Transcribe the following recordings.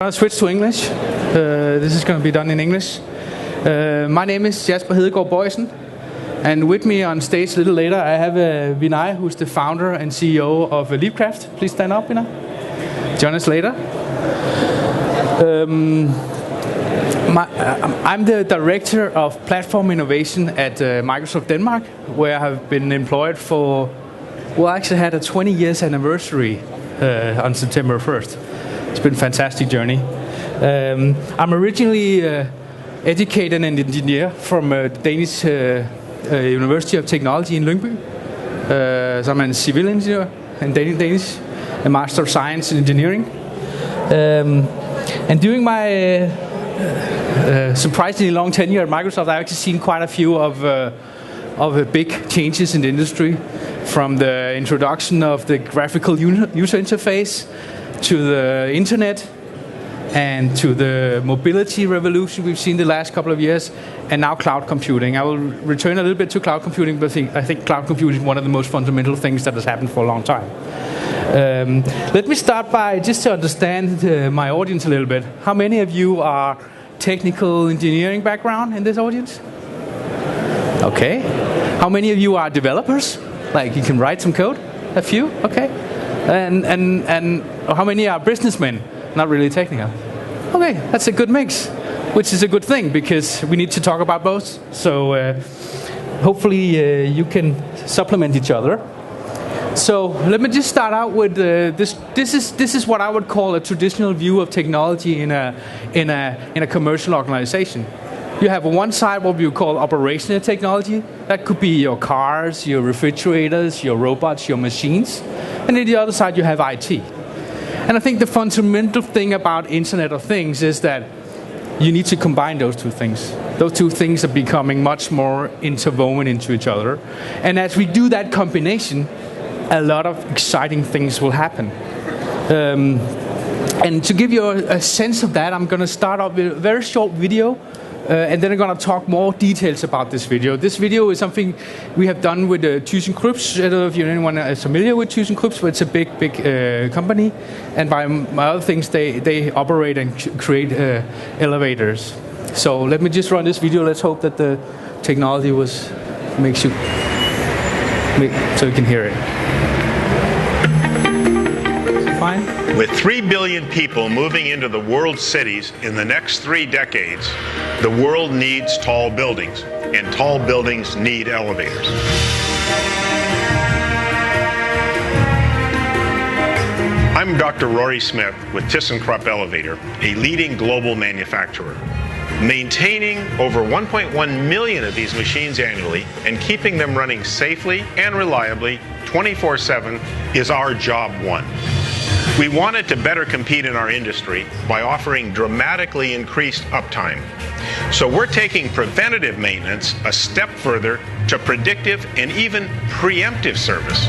I'll switch to English. This is going to be done in English. My name is Jasper Hedegaard Bojsen, and with me on stage a little later I have Vinay, who's the founder and CEO of Leapcraft. Please stand up, Vinay. Join us later. I'm the Director of Platform Innovation at Microsoft Denmark, where I have been employed for, well, I actually had a 20 years anniversary on September 1st. It's been a fantastic journey. I'm originally educated and engineer from Danish University of Technology in Lyngby. So I'm a civil engineer in Danish, a Master of Science in Engineering. And during my surprisingly long tenure at Microsoft, I've actually seen quite a few of big changes in the industry, from the introduction of the graphical user interface to the internet and to the mobility revolution we've seen the last couple of years, and now cloud computing. I will return a little bit to cloud computing, but I think cloud computing is one of the most fundamental things that has happened for a long time. Let me start by just to understand my audience a little bit. How many of you are technical engineering background in this audience? Okay. How many of you are developers? Like you can write some code? A few? Okay. And how many are businessmen? Not really technical. Okay, that's a good mix, which is a good thing because we need to talk about both. So hopefully you can supplement each other. So let me just start out with this. This is what I would call a traditional view of technology in a commercial organization. You have on one side what we call operational technology. That could be your cars, your refrigerators, your robots, your machines. And on the other side you have IT. And I think the fundamental thing about Internet of Things is that you need to combine those two things. Those two things are becoming much more interwoven into each other. And as we do that combination, a lot of exciting things will happen. And to give you a sense of that, I'm going to start off with a very short video. And then I'm going to talk more details about this video. This video is something we have done with ThyssenKrupp. I don't know if anyone is familiar with ThyssenKrupp, but it's a big company. And by other things, they operate and create elevators. So let me just run this video. Let's hope that the technology makes you so you can hear it. Fine. With 3 billion people moving into the world's cities in the next 3 decades, the world needs tall buildings, and tall buildings need elevators. I'm Dr. Rory Smith with ThyssenKrupp Elevator, a leading global manufacturer. Maintaining over 1.1 million of these machines annually and keeping them running safely and reliably 24/7 is our job one. We wanted to better compete in our industry by offering dramatically increased uptime. So we're taking preventative maintenance a step further to predictive and even preemptive service.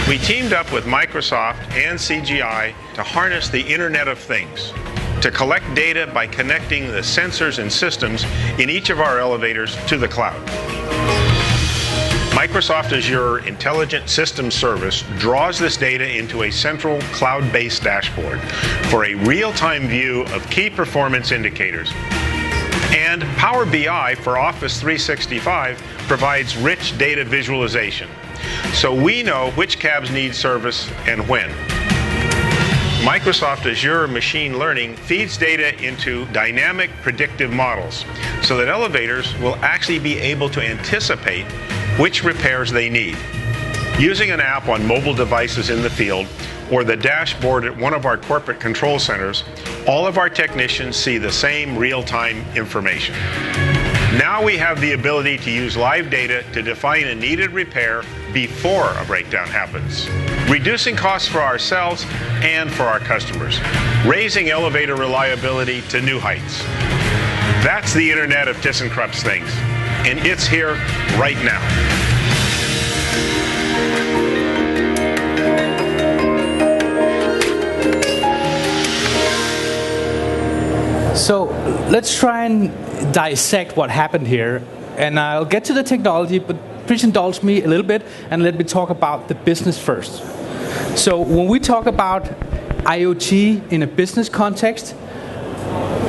We teamed up with Microsoft and CGI to harness the Internet of Things, to collect data by connecting the sensors and systems in each of our elevators to the cloud. Microsoft Azure Intelligent Systems Service draws this data into a central cloud-based dashboard for a real-time view of key performance indicators. And Power BI for Office 365 provides rich data visualization, so we know which cabs need service and when. Microsoft Azure Machine Learning feeds data into dynamic predictive models so that elevators will actually be able to anticipate which repairs they need. Using an app on mobile devices in the field or the dashboard at one of our corporate control centers, all of our technicians see the same real-time information. Now we have the ability to use live data to define a needed repair before a breakdown happens, reducing costs for ourselves and for our customers, raising elevator reliability to new heights. That's the Internet of ThyssenKrupp's Things, and it's here right now. So let's try and dissect what happened here. And I'll get to the technology, but please indulge me a little bit and let me talk about the business first. So when we talk about IoT in a business context,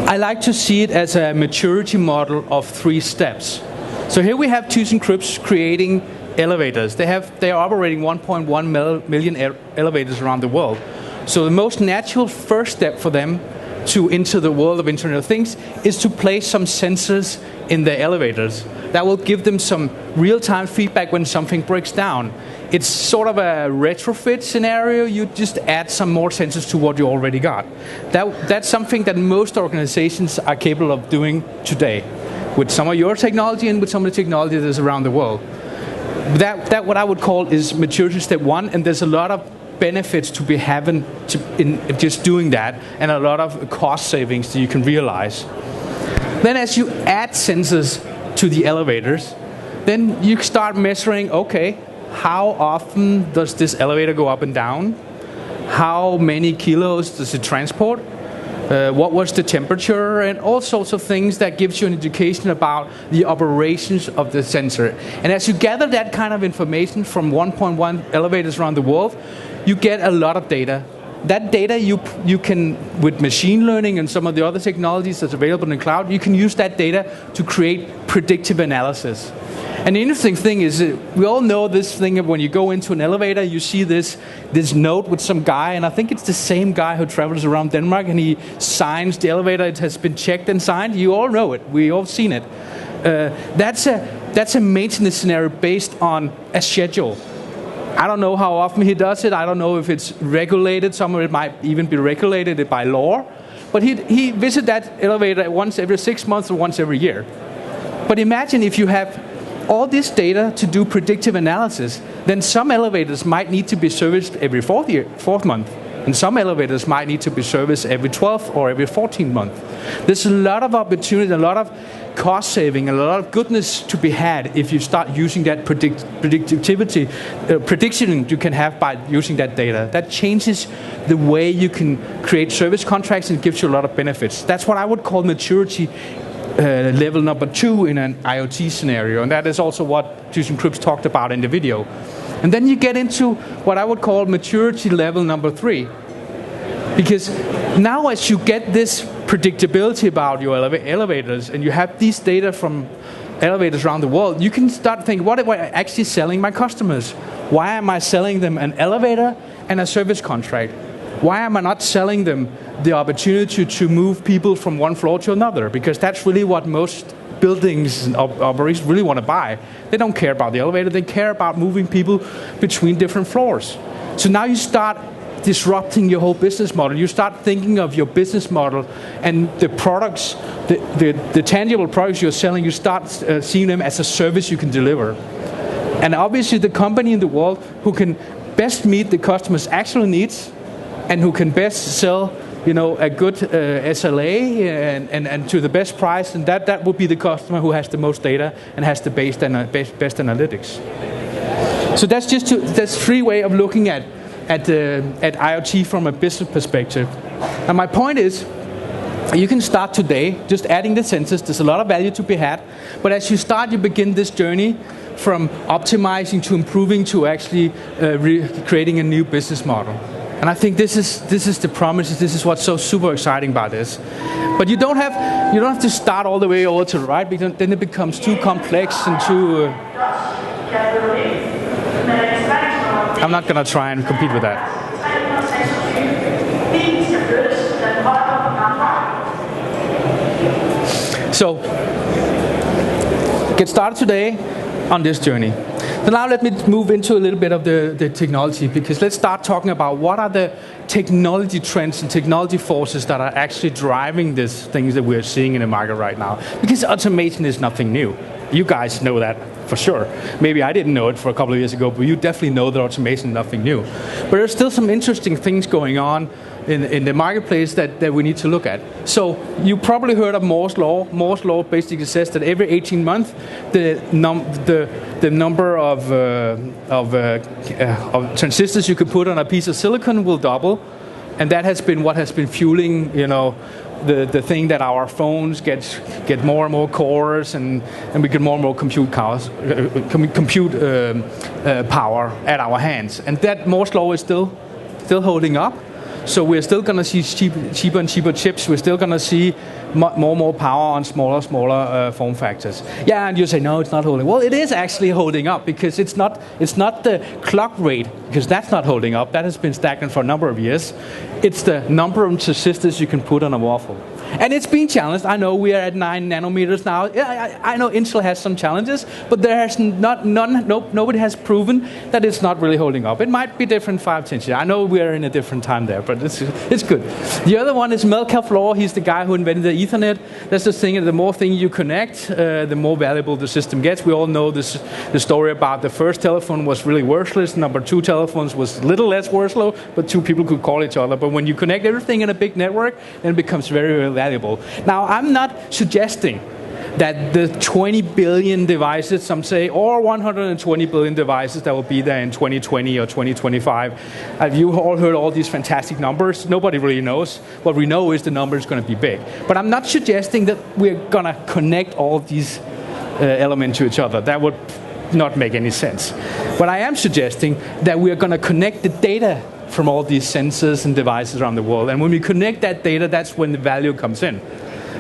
I like to see it as a maturity model of 3 steps. So here we have ThyssenKrupp creating elevators. They are operating 1.1 million elevators around the world. So the most natural first step for them to enter the world of Internet of Things is to place some sensors in the elevators. That will give them some real-time feedback when something breaks down. It's sort of a retrofit scenario. You just add some more sensors to what you already got. That's something that most organizations are capable of doing today with some of your technology and with some of the technology that is around the world. That what I would call is maturity step 1, and there's a lot of benefits to be having in just doing that, and a lot of cost savings that you can realize. Then as you add sensors to the elevators, then you start measuring, okay, how often does this elevator go up and down? How many kilos does it transport? What was the temperature? And all sorts of things that gives you an indication about the operations of the sensor. And as you gather that kind of information from 1.1 elevators around the world, you get a lot of data. That data you can, with machine learning and some of the other technologies that's available in the cloud, you can use that data to create predictive analysis. And the interesting thing is, we all know this thing of when you go into an elevator, you see this note with some guy, and I think it's the same guy who travels around Denmark, and he signs the elevator. It has been checked and signed. You all know it. We all seen it. That's a maintenance scenario based on a schedule. I don't know how often he does it. I don't know if it's regulated. Some of it might even be regulated by law. But he visits that elevator once every 6 months or once every year. But imagine if you have all this data to do predictive analysis, then some elevators might need to be serviced every fourth month. And some elevators might need to be serviced every 12th or every 14th month. There's a lot of opportunity, a lot of cost saving, a lot of goodness to be had if you start using that prediction you can have by using that data. That changes the way you can create service contracts and gives you a lot of benefits. That's what I would call maturity level number 2 in an IoT scenario, and that is also what ThyssenKrupp talked about in the video. And then you get into what I would call maturity level number 3. Because now as you get this predictability about your elevators, and you have these data from elevators around the world, you can start thinking, what am I actually selling my customers? Why am I selling them an elevator and a service contract? Why am I not selling them the opportunity to move people from one floor to another? Because that's really what most buildings and operations really want to buy. They don't care about the elevator, they care about moving people between different floors. So now you start disrupting your whole business model. You start thinking of your business model and the products, the tangible products you're selling, you start seeing them as a service you can deliver. And obviously the company in the world who can best meet the customer's actual needs and who can best sell a good SLA and to the best price, and that would be the customer who has the most data and has the best analytics. So that's 3 ways of looking at IoT from a business perspective. And my point is, you can start today just adding the sensors. There's a lot of value to be had, but as you start, you begin this journey from optimizing to improving to actually creating a new business model. And I think this is the promise. This is what's so super exciting about this. But you don't have to start all the way over to the right, because then it becomes too complex and too. I'm not going to try and compete with that. So get started today on this journey. So now let me move into a little bit of the technology, because let's start talking about what are the technology trends and technology forces that are actually driving these things that we're seeing in the market right now. Because automation is nothing new. You guys know that for sure. Maybe I didn't know it for a couple of years ago, but you definitely know that automation is nothing new. But there's still some interesting things going on in the marketplace that we need to look at. So you probably heard of Moore's Law. Moore's Law basically says that every 18 months, the number of transistors you could put on a piece of silicon will double, and that has been what has been fueling, the thing that our phones get more and more cores, and we get more and more compute power at our hands. And that Moore's Law is still holding up. So we're still going to see cheaper and cheaper chips. We're still going to see more and more power on smaller form factors. Yeah, and you say, no, it's not holding. Well, it is actually holding up, because it's not the clock rate, because that's not holding up. That has been stagnant for a number of years. It's the number of transistors you can put on a waffle. And it's being challenged. I know we are at 9 nanometers now. Yeah, I know Intel has some challenges, but there has nobody has proven that it's not really holding up. It might be different 5, 10 years. I know we are in a different time there, but it's good. The other one is Metcalfe's law. He's the guy who invented the Ethernet. That's the thing. The more things you connect, the more valuable the system gets. We all know the story about the first telephone was really worthless. Number 2 telephones was a little less worthless, but 2 people could call each other. But when you connect everything in a big network, then it becomes very, very valuable. Now, I'm not suggesting that the 20 billion devices, some say, or 120 billion devices that will be there in 2020 or 2025. You all heard all these fantastic numbers. Nobody really knows. What we know is the number is going to be big. But I'm not suggesting that we're going to connect all these elements to each other. That would not make any sense. But I am suggesting that we're going to connect the data from all these sensors and devices around the world. And when we connect that data, that's when the value comes in.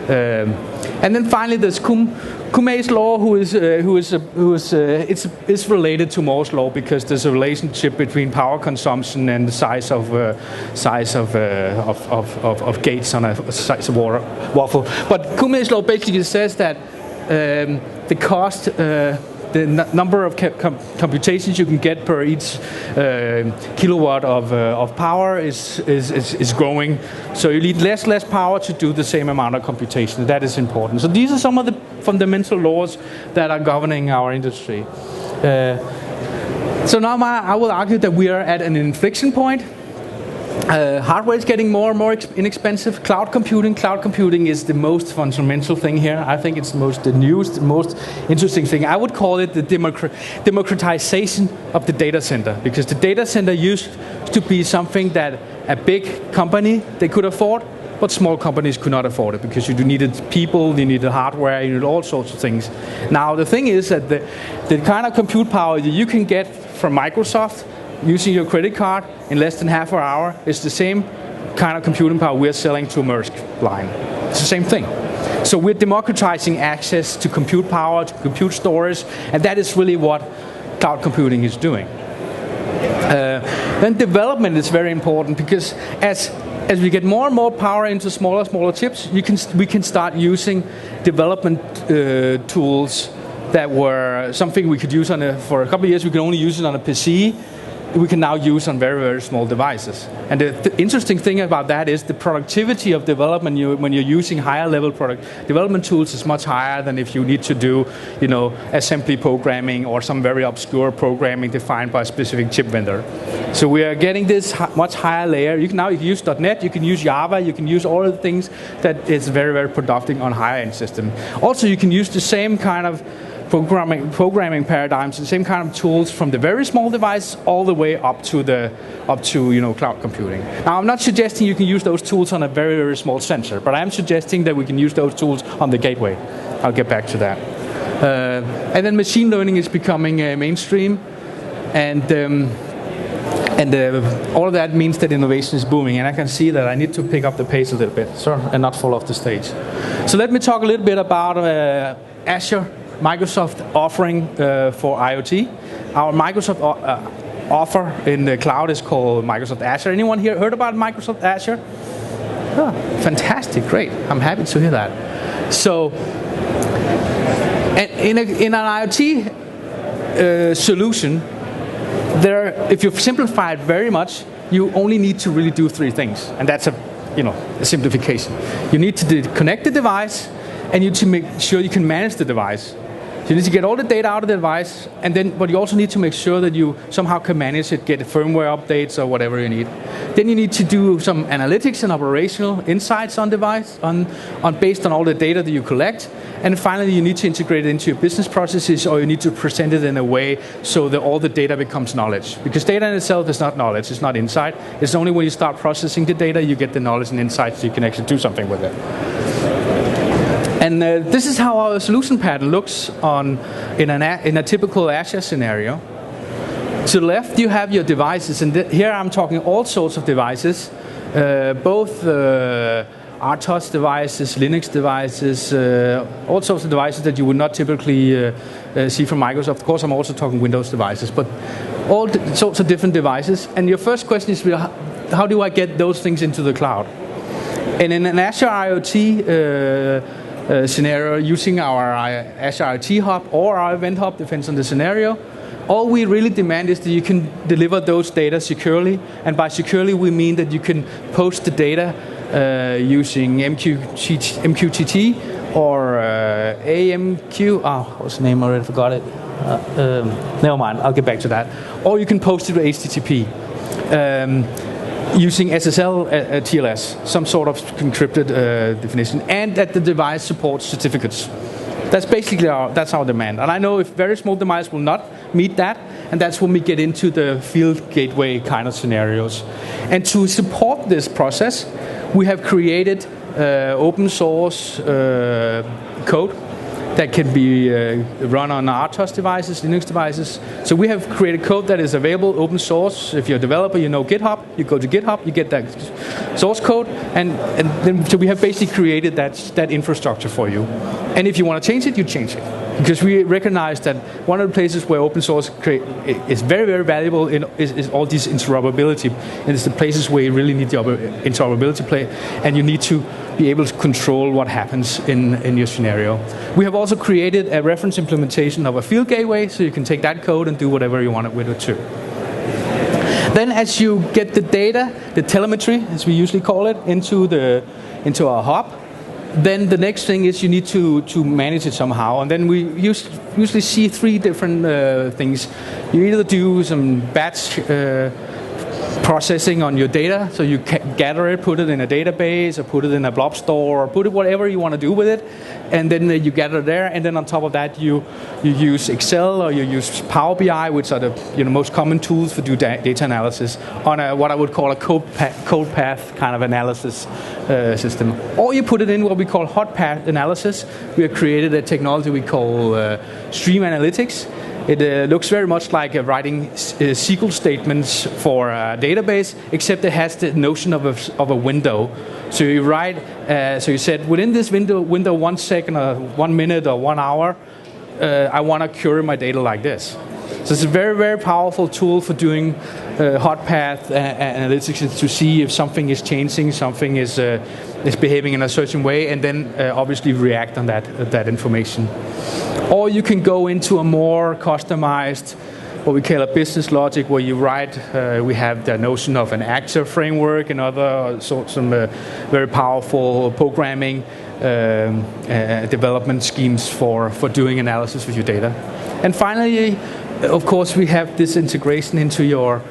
And then finally, there's Kume's law, it's related to Moore's law, because there's a relationship between power consumption and the size of gates on a size of waffle. But Kume's law basically says that the cost. The number of computations you can get per each kilowatt of power is growing. So you need less power to do the same amount of computation. That is important. So these are some of the fundamental laws that are governing our industry. So now I will argue that we are at an inflection point. Hardware is getting more and more inexpensive. Cloud computing is the most fundamental thing here. I think it's the newest, the most interesting thing. I would call it the democratization of the data center, because the data center used to be something that a big company, they could afford, but small companies could not afford it, because you needed people, you needed hardware, you needed all sorts of things. Now the thing is that the kind of compute power that you can get from Microsoft using your credit card in less than half an hour is the same kind of computing power we're selling to a Maersk line. It's the same thing. So we're democratizing access to compute power, to compute storage, and that is really what cloud computing is doing. Then development is very important, because as we get more and more power into smaller chips, we can start using development tools that were something we could use for a couple of years. We could only use it on a PC. We can now use on very, very small devices. And the interesting thing about that is the productivity of development when you're using higher level development tools is much higher than if you need to do, assembly programming or some very obscure programming defined by a specific chip vendor. So we are getting this much higher layer. You can use .NET, you can use Java, you can use all of the things that is very, very productive on higher end system. Also, you can use the same kind of programming paradigms, the same kind of tools from the very small device all the way up to cloud computing. Now, I'm not suggesting you can use those tools on a very, very small sensor, but I am suggesting that we can use those tools on the gateway. I'll get back to that. And then machine learning is becoming mainstream, and all of that means that innovation is booming. And I can see that I need to pick up the pace a little bit, and not fall off the stage. So let me talk a little bit about Azure. Microsoft offering for IoT. Our Microsoft offer in the cloud is called Microsoft Azure. Anyone here heard about Microsoft Azure? Oh, fantastic, great. I'm happy to hear that. So, in an IoT solution, if you simplify it very much, you only need to really do 3 things, and that's a simplification. You need to connect the device, and you need to make sure you can manage the device. So you need to get all the data out of the device, but you also need to make sure that you somehow can manage it, get firmware updates or whatever you need. Then you need to do some analytics and operational insights on device, based on all the data that you collect. And finally, you need to integrate it into your business processes, or you need to present it in a way so that all the data becomes knowledge. Because data in itself is not knowledge, it's not insight. It's only when you start processing the data, you get the knowledge and insights so you can actually do something with it. And this is how our solution pattern looks in a typical Azure scenario. To the left, you have your devices, and here I'm talking all sorts of devices. both RTOS devices, Linux devices, all sorts of devices that you would not typically see from Microsoft. Of course, I'm also talking Windows devices, but all sorts of different devices. And your first question is, how do I get those things into the cloud? And in an Azure IoT scenario, using our Azure IoT Hub or our Event Hub, depends on the scenario, all we really demand is that you can deliver those data securely. And by securely, we mean that you can post the data using MQTT or AMQ. What's the name? I already forgot it. Never mind, I'll get back to that. Or you can post it to HTTP using SSL TLS, some sort of encrypted definition, and that the device supports certificates. That's basically that's our demand. And I know if very small devices will not meet that, and that's when we get into the field gateway kind of scenarios. And to support this process, we have created open source code that can be run on RTOS devices, Linux devices. So we have created code that is available open source. If you're a developer, you know GitHub. You go to GitHub, you get that source code, and then so we have basically created that infrastructure for you. And if you want to change it, you change it. Because we recognize that one of the places where open source is very, very valuable is all this interoperability. And it's the places where you really need the interoperability play, and you need to be able to control what happens in your scenario. We have also created a reference implementation of a field gateway, so you can take that code and do whatever you want with it too. Then as you get the data, the telemetry, as we usually call it, into our hub, then the next thing is you need to manage it somehow. And then we usually see three different things. You either do some batch processing on your data, so you gather it, put it in a database, or put it in a blob store, or put it whatever you want to do with it, and then you gather there. And then on top of that, you use Excel or you use Power BI, which are the most common tools for do data analysis on what I would call a code path kind of analysis system. Or you put it in what we call hot path analysis. We have created a technology we call stream analytics. It looks very much like writing SQL statements for a database, except it has the notion of a window. So you write, so you said, within this window 1 second or 1 minute or 1 hour, I want to query my data like this. So it's a very, very powerful tool for doing hot path analytics to see if something is changing, something is behaving in a certain way, and then obviously react on that information. Or you can go into a more customized, what we call a business logic, where you write, we have the notion of an actor framework and other sorts of very powerful programming development schemes for doing analysis with your data. And finally, of course, we have this integration into your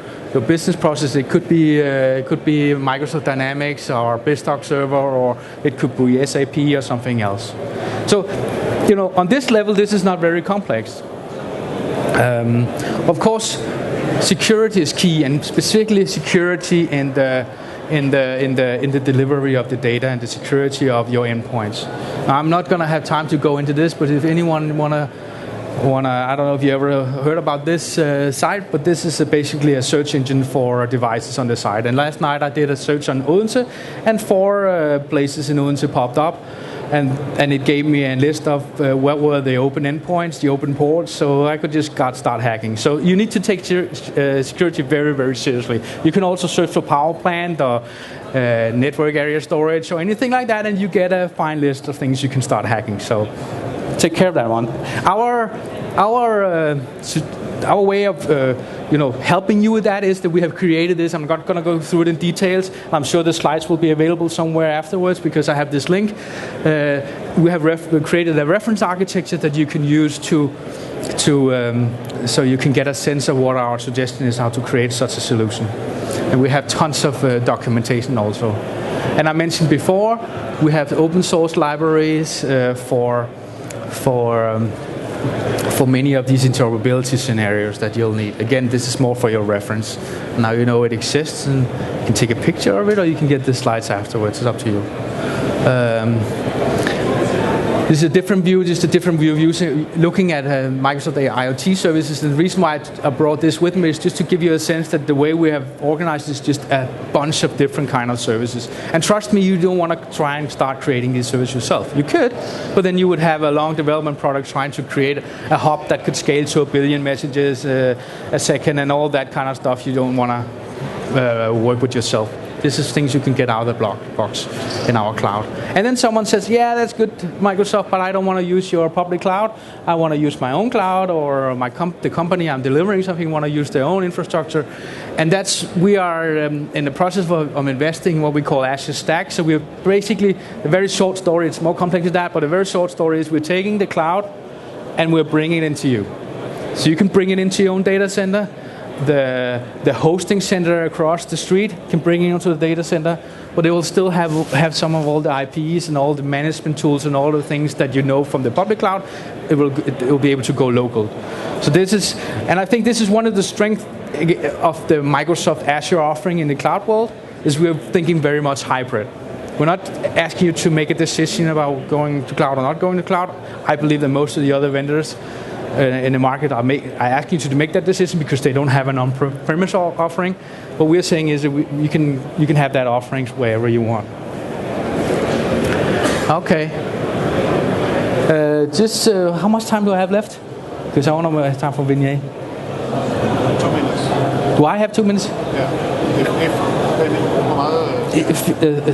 business process. It could be Microsoft Dynamics or BizDoc Server, or it could be SAP or something else. So, on this level, this is not very complex. Of course, security is key, and specifically security in the delivery of the data and the security of your endpoints. Now, I'm not going to have time to go into this, but if anyone wanna, I don't know if you ever heard about this site, but this is basically a search engine for devices on the site. And last night I did a search on Odense, and 4 places in Odense popped up. And it gave me a list of what were the open endpoints, the open ports, so I could just start hacking. So you need to take security very, very seriously. You can also search for power plant or network area storage or anything like that, and you get a fine list of things you can start hacking. So take care of that one. Our way of helping you with that is that we have created this. I'm not going to go through it in details. I'm sure the slides will be available somewhere afterwards because I have this link. We have created a reference architecture that you can use so you can get a sense of what our suggestion is, how to create such a solution. And we have tons of documentation also. And I mentioned before, we have open source libraries for many of these interoperability scenarios that you'll need. Again, this is more for your reference. Now you know it exists, and you can take a picture of it, or you can get the slides afterwards. It's up to you. This is a different view, just a different view of looking at Microsoft IoT services. And the reason why I brought this with me is just to give you a sense that the way we have organized is just a bunch of different kind of services. And trust me, you don't want to try and start creating these services yourself. You could, but then you would have a long development product trying to create a hub that could scale to 1 billion messages a second and all that kind of stuff. You don't want to work with yourself. This is things you can get out of the box in our cloud. And then someone says, yeah, that's good, Microsoft, but I don't want to use your public cloud. I want to use my own cloud, or the company I'm delivering something want to use their own infrastructure. And we are in the process of investing in what we call Azure Stack. So we're basically, a very short story, it's more complex than that, but a very short story is we're taking the cloud and we're bringing it into you. So you can bring it into your own data center. The hosting center across the street can bring it into the data center, but it will still have some of all the IPs and all the management tools and all the things that you know from the public cloud. It will be able to go local. So and I think this is one of the strengths of the Microsoft Azure offering in the cloud world, is we're thinking very much hybrid. We're not asking you to make a decision about going to cloud or not going to cloud. I believe that most of the other vendors in the market are asking you to make that decision because they don't have an on-premise offering. What we're saying is that you can have that offering wherever you want. Okay. How much time do I have left? Because I want to have time for Vinay. 2 minutes. Do I have 2 minutes? Yeah.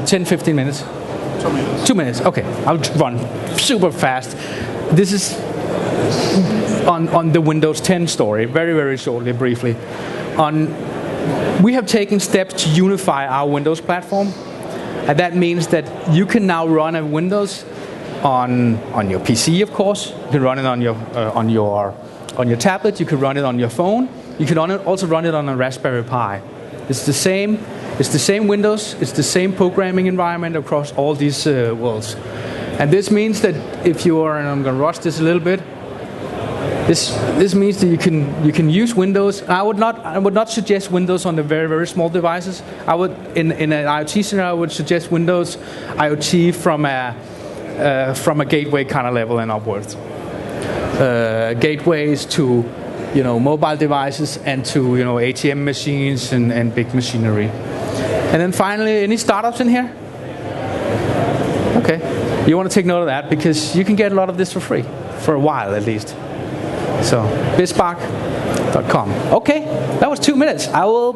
10-15 minutes. 2 minutes. 2 minutes. Okay. I'll run super fast. This is on the Windows 10 story, very, very shortly, briefly. We have taken steps to unify our Windows platform, and that means that you can now run a Windows on your PC, of course. You can run it on your tablet. You can run it on your phone. You can also run it on a Raspberry Pi. It's the same. It's the same Windows. It's the same programming environment across all these worlds. And this means that if you are, and I'm going to rush this a little bit. This means that you can use Windows. I would not suggest Windows on the very, very small devices. I would in an IoT scenario, I would suggest Windows IoT from a gateway kind of level and upwards. Gateways to mobile devices and to ATM machines and big machinery. And then finally, any startups in here? Okay, you want to take note of that because you can get a lot of this for free for a while at least. So, bizspark.com. Okay, that was 2 minutes. I will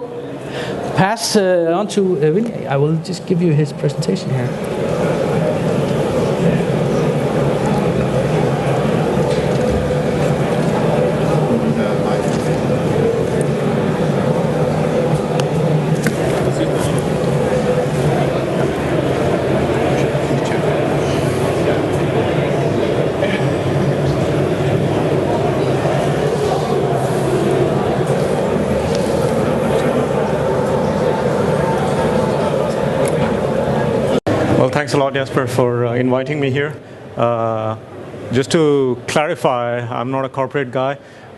pass on to Vinay. I will just give you his presentation here. Thanks a lot, Jasper, for inviting me here. Just to clarify, I'm not a corporate guy.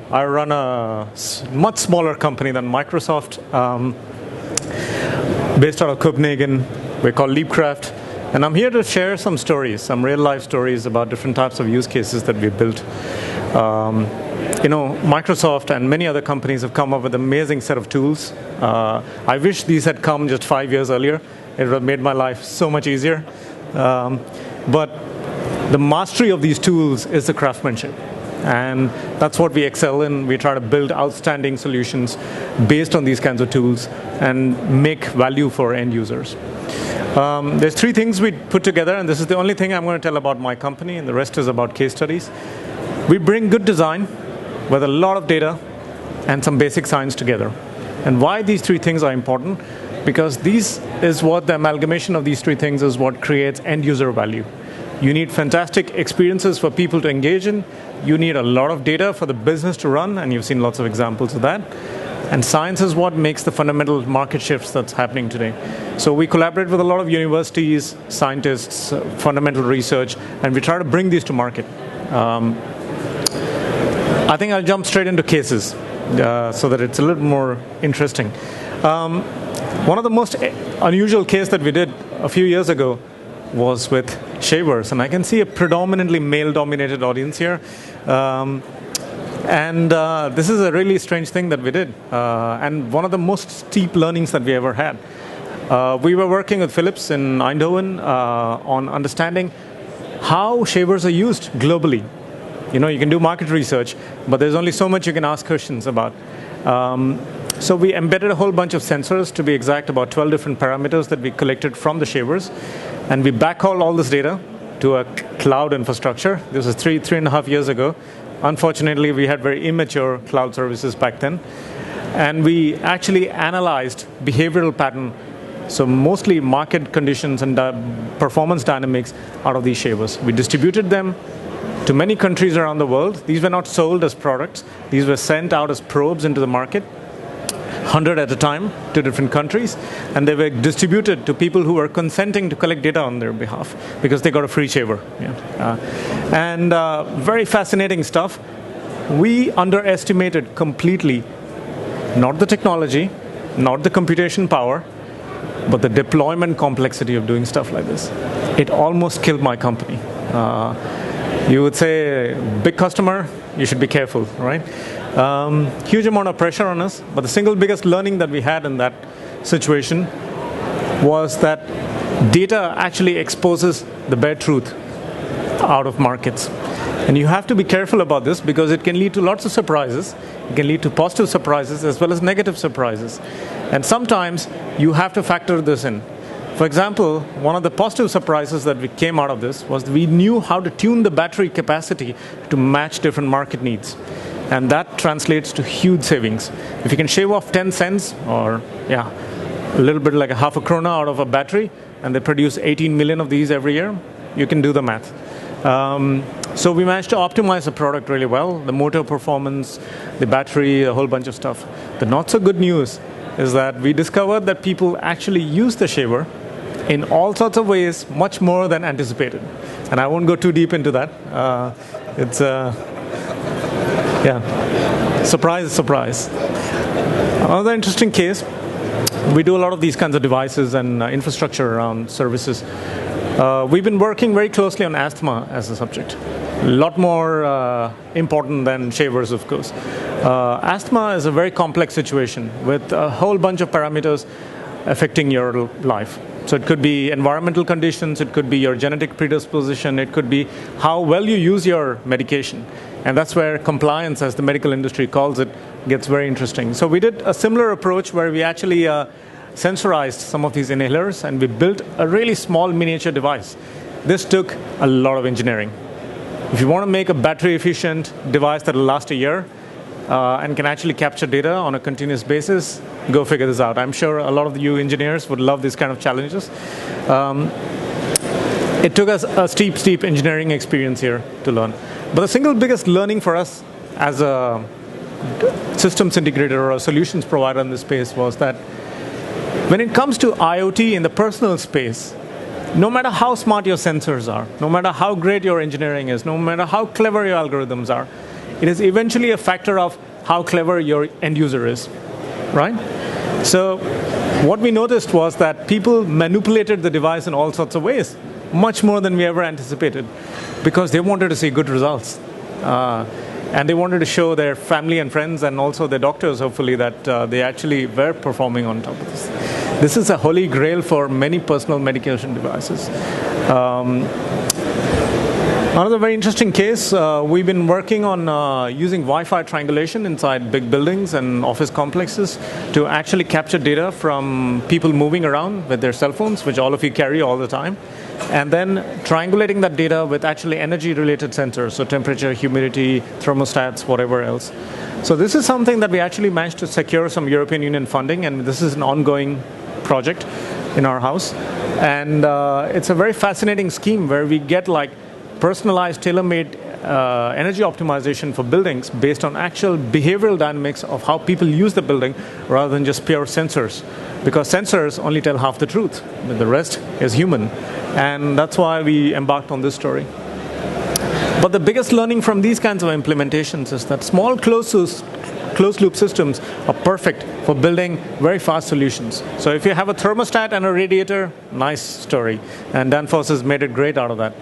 I run a much smaller company than Microsoft, based out of Copenhagen. We're called Leapcraft. And I'm here to share some stories, some real-life stories about different types of use cases that we've built. Microsoft and many other companies have come up with an amazing set of tools. I wish these had come just 5 years earlier. It would have made my life so much easier. But the mastery of these tools is the craftsmanship. And that's what we excel in. We try to build outstanding solutions based on these kinds of tools and make value for end users. There's 3 things we put together, and this is the only thing I'm going to tell about my company, and the rest is about case studies. We bring good design with a lot of data and some basic science together. And why these 3 things are important? Because the amalgamation of these 3 things is what creates end user value. You need fantastic experiences for people to engage in. You need a lot of data for the business to run, and you've seen lots of examples of that. And science is what makes the fundamental market shifts that's happening today. So we collaborate with a lot of universities, scientists, fundamental research, and we try to bring these to market. I think I'll jump straight into cases so that it's a little more interesting. One of the most unusual cases that we did a few years ago was with shavers, and I can see a predominantly male-dominated audience here. This is a really strange thing that we did, and one of the most steep learnings that we ever had. We were working with Philips in Eindhoven on understanding how shavers are used globally. You know, you can do market research, but there's only so much you can ask questions about. So we embedded a whole bunch of sensors, to be exact, about 12 different parameters that we collected from the shavers, and we backhauled all this data to a cloud infrastructure. This was 3.5 years ago. Unfortunately, we had very immature cloud services back then. And we actually analyzed behavioral pattern, so mostly market conditions and performance dynamics out of these shavers. We distributed them to many countries around the world. These were not sold as products. These were sent out as probes into the market, 100 at a time, to different countries, and they were distributed to people who were consenting to collect data on their behalf because they got a free shaver. Very fascinating stuff. We underestimated completely not the technology, not the computation power, but the deployment complexity of doing stuff like this. It almost killed my company. You would say, big customer, you should be careful, right? Huge amount of pressure on us, but the single biggest learning that we had in that situation was that data actually exposes the bare truth out of markets. And you have to be careful about this because it can lead to lots of surprises. It can lead to positive surprises as well as negative surprises. And sometimes you have to factor this in. For example, one of the positive surprises that we came out of this was we knew how to tune the battery capacity to match different market needs. And that translates to huge savings. If you can shave off 10 cents or, a little bit like a half a krona out of a battery, and they produce 18 million of these every year, you can do the math. So we managed to optimize the product really well, the motor performance, the battery, a whole bunch of stuff. The not so good news is that we discovered that people actually use the shaver in all sorts of ways, much more than anticipated. And I won't go too deep into that. Surprise, surprise. Another interesting case, we do a lot of these kinds of devices and infrastructure around services. We've been working very closely on asthma as a subject. A lot more important than shavers, of course. Asthma is a very complex situation with a whole bunch of parameters affecting your life. So it could be environmental conditions, it could be your genetic predisposition, it could be how well you use your medication. And that's where compliance, as the medical industry calls it, gets very interesting. So we did a similar approach where we actually sensorized some of these inhalers, and we built a really small miniature device. This took a lot of engineering. If you want to make a battery-efficient device that will last a year and can actually capture data on a continuous basis, go figure this out. I'm sure a lot of you engineers would love these kind of challenges. It took us a steep engineering experience here to learn. But the single biggest learning for us as a systems integrator or a solutions provider in this space was that when it comes to IoT in the personal space, no matter how smart your sensors are, no matter how great your engineering is, no matter how clever your algorithms are, it is eventually a factor of how clever your end user is, right? So what we noticed was that people manipulated the device in all sorts of ways, much more than we ever anticipated, because they wanted to see good results. And they wanted to show their family and friends and also their doctors, hopefully, that they actually were performing on top of this. This is a holy grail for many personal medication devices. Another very interesting case, we've been working on using Wi-Fi triangulation inside big buildings and office complexes to actually capture data from people moving around with their cell phones, which all of you carry all the time, and then triangulating that data with actually energy-related sensors, so temperature, humidity, thermostats, whatever else. So this is something that we actually managed to secure some European Union funding, and this is an ongoing project in our house. And it's a very fascinating scheme where we get like personalized, tailor-made energy optimization for buildings based on actual behavioral dynamics of how people use the building rather than just pure sensors. Because sensors only tell half the truth, but the rest is human. And that's why we embarked on this story. But the biggest learning from these kinds of implementations is that small closed closed loop systems are perfect for building very fast solutions. So if you have a thermostat and a radiator, nice story. And Danfoss has made it great out of that.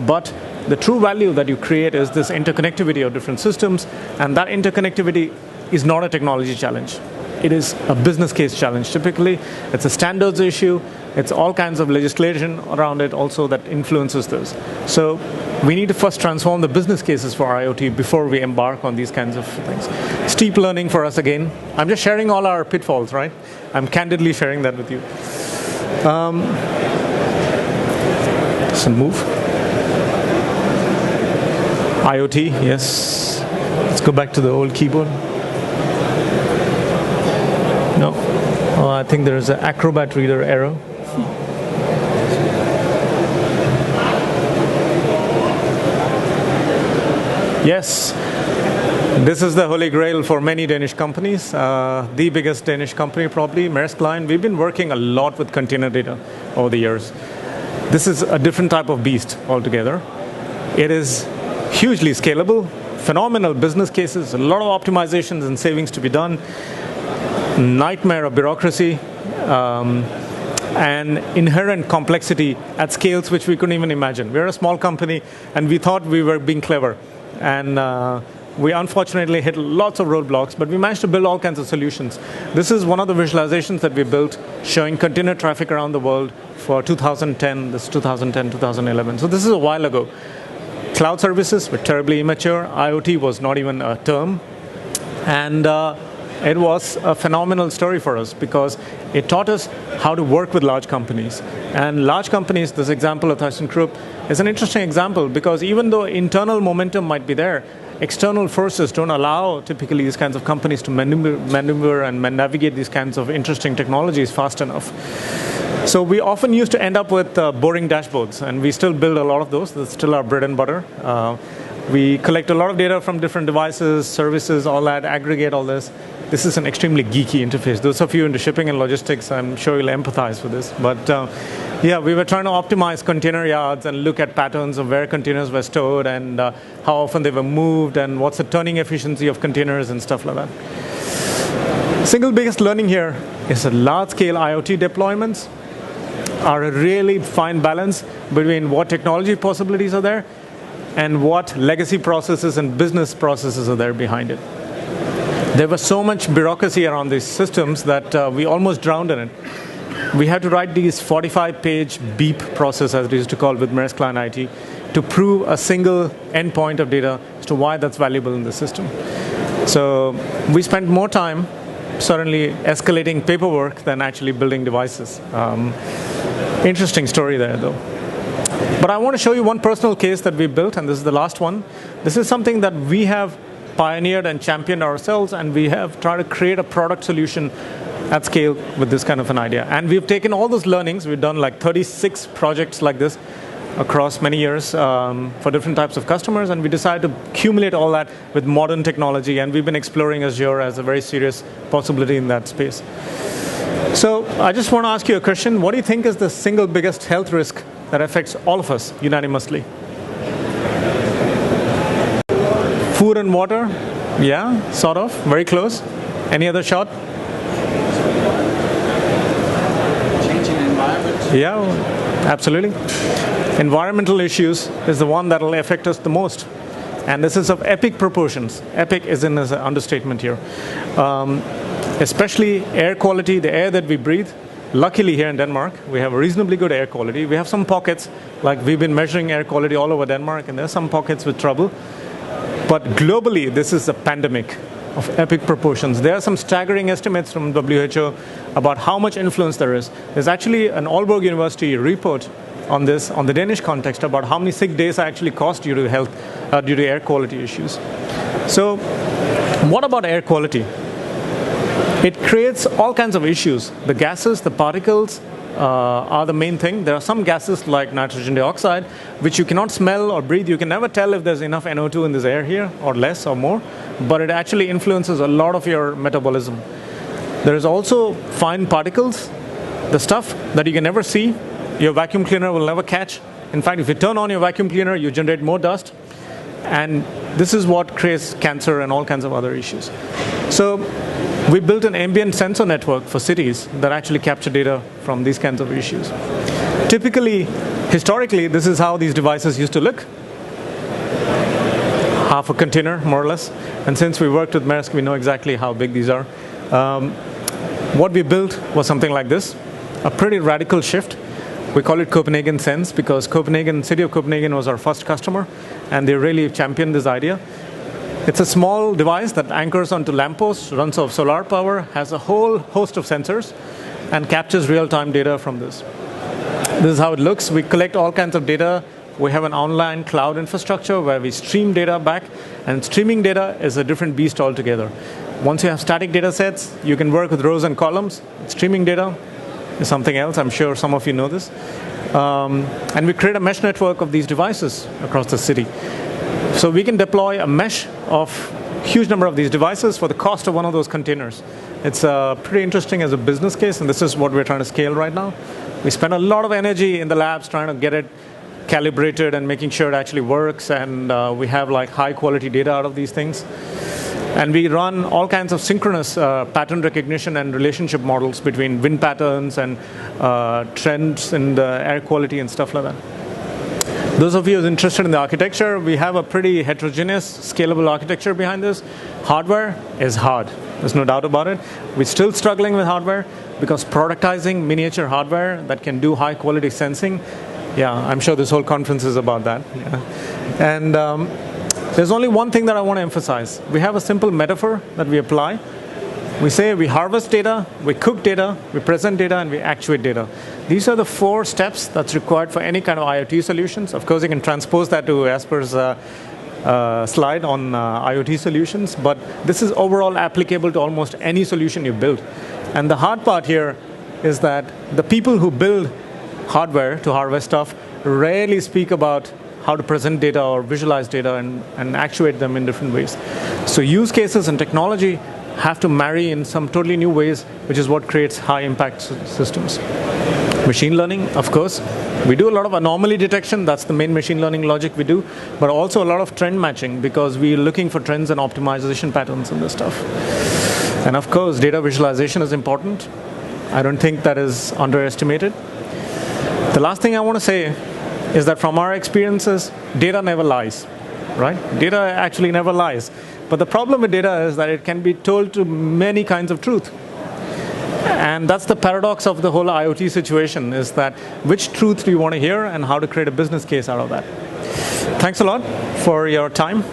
But the true value that you create is this interconnectivity of different systems, and that interconnectivity is not a technology challenge. It is a business case challenge. Typically, it's a standards issue. It's all kinds of legislation around it also that influences this. So we need to first transform the business cases for IoT before we embark on these kinds of things. Steep learning for us again. I'm just sharing all our pitfalls, right? I'm candidly sharing that with you. So move. IoT, yes. Let's go back to the old keyboard. No. Oh, I think there is an Acrobat Reader error. Yes, this is the holy grail for many Danish companies. The biggest Danish company probably, Maersk Line. We've been working a lot with container data over the years. This is a different type of beast altogether. It is hugely scalable, phenomenal business cases, a lot of optimizations and savings to be done, nightmare of bureaucracy, and inherent complexity at scales which we couldn't even imagine. We're a small company, and we thought we were being clever. And we unfortunately hit lots of roadblocks, but we managed to build all kinds of solutions. This is one of the visualizations that we built showing container traffic around the world for 2010, this is 2010, 2011. So this is a while ago. Cloud services were terribly immature. IoT was not even a term. And it was a phenomenal story for us because it taught us how to work with large companies. And large companies, this example of ThyssenKrupp, is an interesting example because even though internal momentum might be there, external forces don't allow typically these kinds of companies to maneuver and navigate these kinds of interesting technologies fast enough. So we often used to end up with boring dashboards, and we still build a lot of those. That's still our bread and butter. We collect a lot of data from different devices, services, all that, aggregate all this. This is an extremely geeky interface. Those of you into shipping and logistics, I'm sure you'll empathize with this. But yeah, we were trying to optimize container yards and look at patterns of where containers were stored and how often they were moved and what's the turning efficiency of containers and stuff like that. Single biggest learning here is that large-scale IoT deployments are a really fine balance between what technology possibilities are there and what legacy processes and business processes are there behind it. There was so much bureaucracy around these systems that we almost drowned in it. We had to write these 45-page beep process, as we used to call with Maersk Line IT, to prove a single endpoint of data as to why that's valuable in the system. So we spent more time certainly escalating paperwork than actually building devices. Interesting story there, though. But I want to show you one personal case that we built, and this is the last one. This is something that we have pioneered and championed ourselves, and we have tried to create a product solution at scale with this kind of an idea. And we've taken all those learnings. We've done like 36 projects like this across many years for different types of customers, and we decided to accumulate all that with modern technology, and we've been exploring Azure as a very serious possibility in that space. So I just want to ask you a question. What do you think is the single biggest health risk that affects all of us unanimously? Food and water? Yeah, sort of. Very close. Any other shot? Changing environment. Yeah, absolutely. Environmental issues is the one that will affect us the most. And this is of epic proportions. Epic is in as an understatement here. Especially air quality, the air that we breathe. Luckily here in Denmark, we have a reasonably good air quality. We have some pockets, like we've been measuring air quality all over Denmark, and there are some pockets with trouble. But globally, this is a pandemic of epic proportions. There are some staggering estimates from WHO about how much influence there is. There's actually an Aalborg University report on this, on the Danish context, about how many sick days actually cost due to health, due to air quality issues. So, what about air quality? It creates all kinds of issues. The gases, the particles are the main thing. There are some gases like nitrogen dioxide, which you cannot smell or breathe. You can never tell if there's enough NO2 in this air here, or less or more, but it actually influences a lot of your metabolism. There is also fine particles, the stuff that you can never see, your vacuum cleaner will never catch. In fact, if you turn on your vacuum cleaner, you generate more dust. And this is what creates cancer and all kinds of other issues. So we built an ambient sensor network for cities that actually capture data from these kinds of issues. Typically, historically, this is how these devices used to look. Half a container, more or less. And since we worked with Maersk, we know exactly how big these are. What we built was something like this, a pretty radical shift. We call it Copenhagen Sense because city of Copenhagen was our first customer, and they really championed this idea. It's a small device that anchors onto lampposts, runs off solar power, has a whole host of sensors, and captures real-time data from this. This is how it looks. We collect all kinds of data. We have an online cloud infrastructure where we stream data back, and streaming data is a different beast altogether. Once you have static data sets, you can work with rows and columns. Streaming data is something else. I'm sure some of you know this. And we create a mesh network of these devices across the city. So we can deploy a mesh of a huge number of these devices for the cost of one of those containers. It's pretty interesting as a business case, and this is what we're trying to scale right now. We spend a lot of energy in the labs trying to get it calibrated and making sure it actually works, and we have like high quality data out of these things. And we run all kinds of synchronous pattern recognition and relationship models between wind patterns and trends in the air quality and stuff like that. Those of you who are interested in the architecture, we have a pretty heterogeneous, scalable architecture behind this. Hardware is hard. There's no doubt about it. We're still struggling with hardware because productizing miniature hardware that can do high quality sensing, yeah, I'm sure this whole conference is about that. Yeah. And there's only one thing that I want to emphasize. We have a simple metaphor that we apply. We say we harvest data, we cook data, we present data, and we actuate data. These are the 4 steps that's required for any kind of IoT solutions. Of course, you can transpose that to Jasper's slide on IoT solutions, but this is overall applicable to almost any solution you build. And the hard part here is that the people who build hardware to harvest stuff rarely speak about how to present data or visualize data and actuate them in different ways. So use cases and technology have to marry in some totally new ways, which is what creates high impact systems. Machine learning, of course. We do a lot of anomaly detection. That's the main machine learning logic we do. But also a lot of trend matching because we're looking for trends and optimization patterns in this stuff. And of course, data visualization is important. I don't think that is underestimated. The last thing I want to say is that from our experiences, data never lies, right? Data actually never lies. But the problem with data is that it can be told to many kinds of truth. And that's the paradox of the whole IoT situation, is that which truth do you want to hear and how to create a business case out of that. Thanks a lot for your time.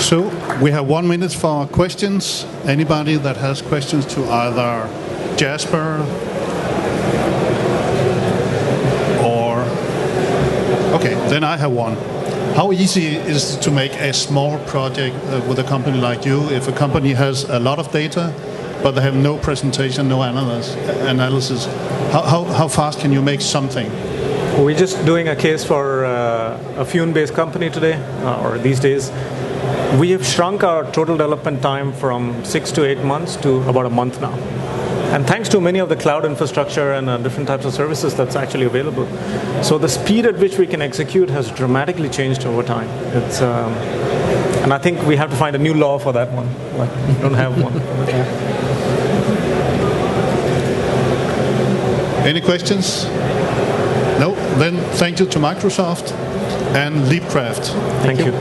So we have 1 minute for questions. Anybody that has questions to either Jasper or... Okay, then I have one. How easy is it to make a small project with a company like you if a company has a lot of data but they have no presentation, no analysis? How fast can you make something? We're just doing a case for a Fune-based company today, or these days. We have shrunk our total development time from 6 to 8 months to about a month now. And thanks to many of the cloud infrastructure and different types of services that's actually available. So the speed at which we can execute has dramatically changed over time. It's, and I think we have to find a new law for that one. Like, we don't have one. Any questions? No? Then thank you to Microsoft and Leapcraft. Thank you.